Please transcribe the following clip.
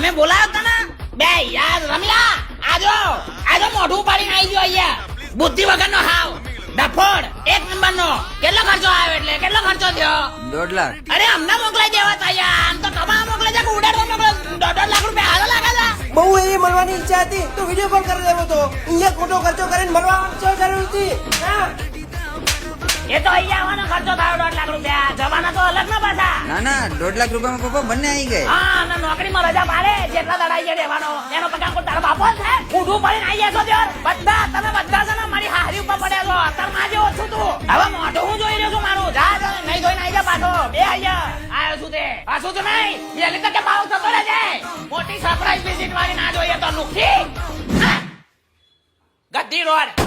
અમે બોલાયો તને બે યાર રમીલા આજો મોઢું પાડીને આવી ગયો અહીંયા બુદ્ધિ વગરનો હાવ ડફોડ એક નંબરનો કેટલો ખર્ચો આવ્યો એટલે કેટલો ખર્ચો થયો 1.5 લાખ અરે અમને મોકલાઈ દેવા તા યાર આમ તો કમા મોકલે છે કે ઉડાડવા મોકલે 1.5 લાખ રૂપિયા હાલો લાગે છે બહુ એવી મળવાની ઈચ્છા હતી તો વિડીયો કોલ કરી દેવો તો અહીંયા ખોટો ખર્ચો કરીને મળવા શું જરૂર હતી હા? એ તો અહીંયા આવવાનો ખર્ચો થયો 1.5 લાખ રૂપિયા જવાના તો અલગ ના પાછા ના 1.5 લાખ રૂપિયામાં પપ્પા બંને આવી ગયે હા અને નોકરીમાં રજા પાડે જેટલા દડાઈ જાય રહેવાનો એનો પગાર કોઈ તારો બાપો છે ઊંધું પડીને આવી જશો ત્યાર તમે બધા છે ને મારી હારી ઉપર પડ્યા છો અત્યારમાં જેવો છું તું હવે મોઢું હું જોઈ રહ્યો છું મારું જા નહીં જોઈને આવી જા પાછો બે અહીંયા આવ્યો છું તે પાછું તો નહીં પેલી તો કે ભાવ થતો રહેજે મોટી સરપ્રાઈઝ વિઝિટ વાળી ના જોઈએ તો નુકસી ગદ્દી રોડ